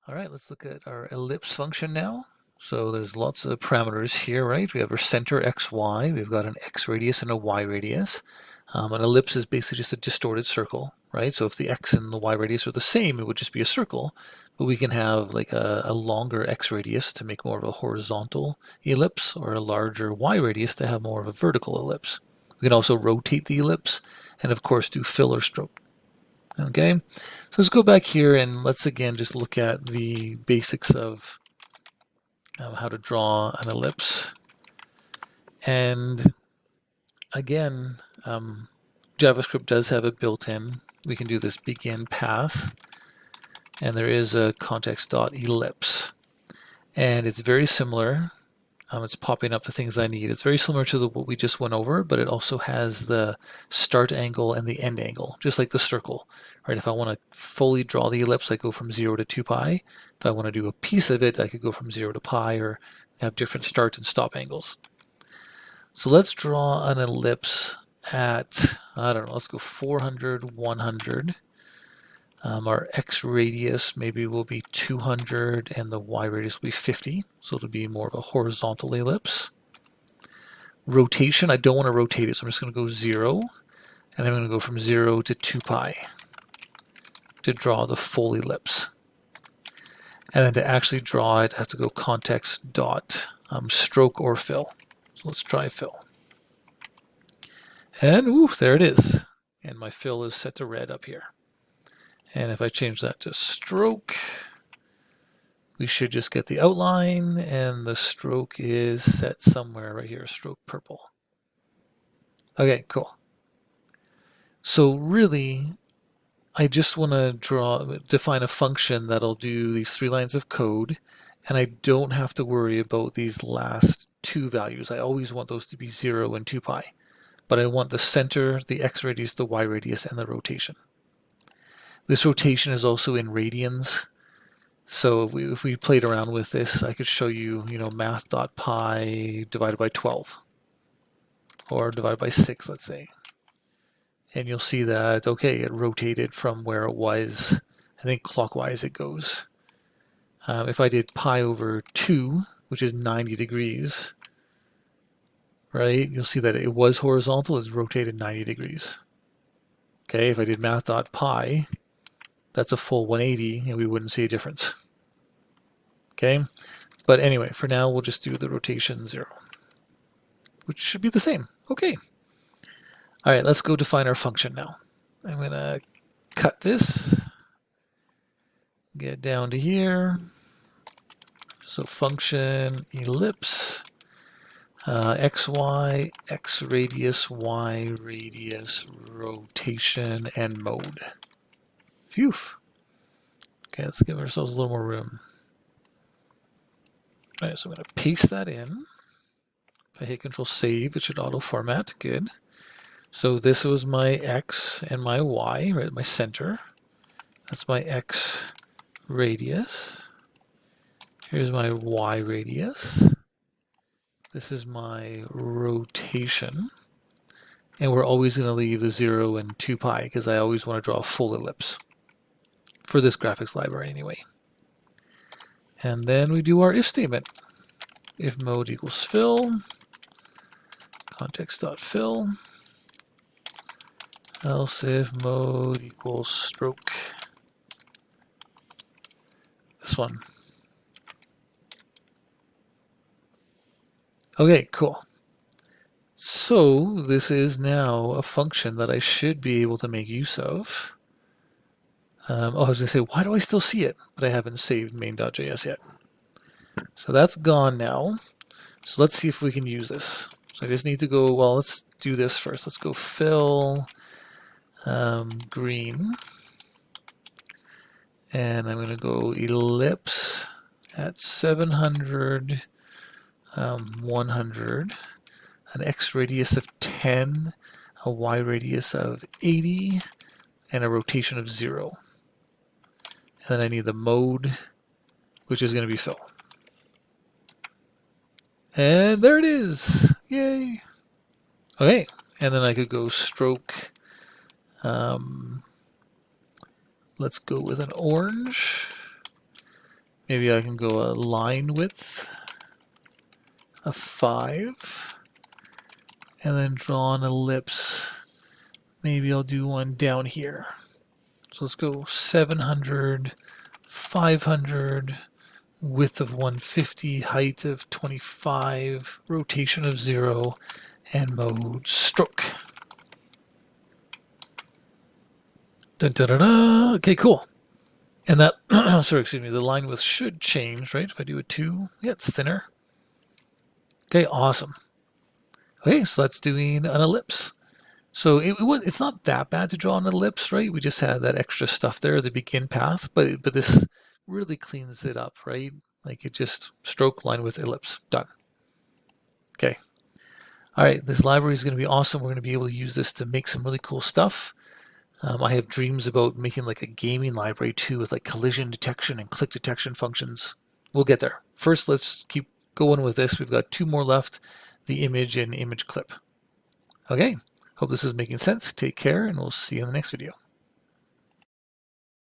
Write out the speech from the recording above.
All right, let's look at our ellipse function now. So there's lots of parameters here, right? We have our center xy, we've got an x radius and a y radius. An ellipse is basically just a distorted circle, right? So if the x and the y radius are the same, it would just be a circle. But we can have like a longer x radius to make more of a horizontal ellipse, or a larger y radius to have more of a vertical ellipse. We can also rotate the ellipse, and of course do fill or stroke. Okay, so let's go back here and let's again just look at the basics of how to draw an ellipse. And again, JavaScript does have a built-in. We can do this begin path, and there is a context.ellipse. And it's very similar. It's popping up the things I need. It's very similar to what we just went over, but it also has the start angle and the end angle, just like the circle. Right? If I want to fully draw the ellipse, I go from 0 to 2 pi. If I want to do a piece of it, I could go from 0 to pi, or have different start and stop angles. So let's draw an ellipse at, I don't know, let's go 400, 100. Our x radius maybe will be 200 and the y radius will be 50. So it'll be more of a horizontal ellipse. Rotation, I don't want to rotate it, so I'm just going to go 0. And I'm going to go from 0 to 2 pi to draw the full ellipse. And then to actually draw it, I have to go context dot stroke or fill. So let's try fill. And ooh, there it is. And my fill is set to red up here. And if I change that to stroke, we should just get the outline, and the stroke is set somewhere right here, stroke purple. Okay, cool. So really, I just want to define a function that'll do these 3 lines of code, and I don't have to worry about these last 2 values. I always want those to be 0 and 2 pi. But I want the center, the x radius, the y radius, and the rotation. This rotation is also in radians. So if we played around with this, I could show you, math.pi divided by 12. Or divided by 6, let's say. And you'll see that, okay, it rotated from where it was. I think clockwise it goes. If I did pi over 2, which is 90 degrees, right, you'll see that it was horizontal, it's rotated 90 degrees. Okay, if I did math.pi, that's a full 180, and we wouldn't see a difference. Okay, but anyway, for now, we'll just do the rotation 0, which should be the same. Okay. All right, let's go define our function now. I'm going to cut this, get down to here. So function ellipse, xy, x radius, y radius, rotation, and mode. Phew. Okay, let's give ourselves a little more room. All right, so I'm going to paste that in. If I hit Control Save, it should auto format. Good. So this was my x and my y, right? My center. That's my x radius. Here's my y radius. This is my rotation. And we're always going to leave the 0 and 2 pi because I always want to draw a full ellipse for this graphics library anyway. And then we do our if statement. If mode equals fill, context.fill, else if mode equals stroke. This one. Okay, cool. So this is now a function that I should be able to make use of. I was going to say, why do I still see it? But I haven't saved main.js yet. So that's gone now. So let's see if we can use this. So I just need to go, well, let's do this first. Let's go fill green. And I'm going to go ellipse at 700, 100, an x radius of 10, a y radius of 80, and a rotation of 0. And then I need the mode, which is going to be fill. And there it is. Yay. Okay. And then I could go stroke. Let's go with an orange. Maybe I can go a line width of 5 and then draw an ellipse. Maybe I'll do one down here. So let's go 700, 500, width of 150, height of 25, rotation of 0, and mode stroke. Dun, dun, dun, dun. Okay, cool. And that, sorry, excuse me, the line width should change, right? If I do a 2, yeah, it's thinner. Okay, awesome. Okay, so that's doing an ellipse. So it's not that bad to draw an ellipse, right? We just had that extra stuff there, the begin path, but this really cleans it up, right? Like it just stroke, line width, ellipse, done. Okay. All right, this library is going to be awesome. We're going to be able to use this to make some really cool stuff. I have dreams about making like a gaming library too with like collision detection and click detection functions. We'll get there. First, let's keep going with this. We've got 2 more left, the image and image clip. Okay, hope this is making sense. Take care, and we'll see you in the next video.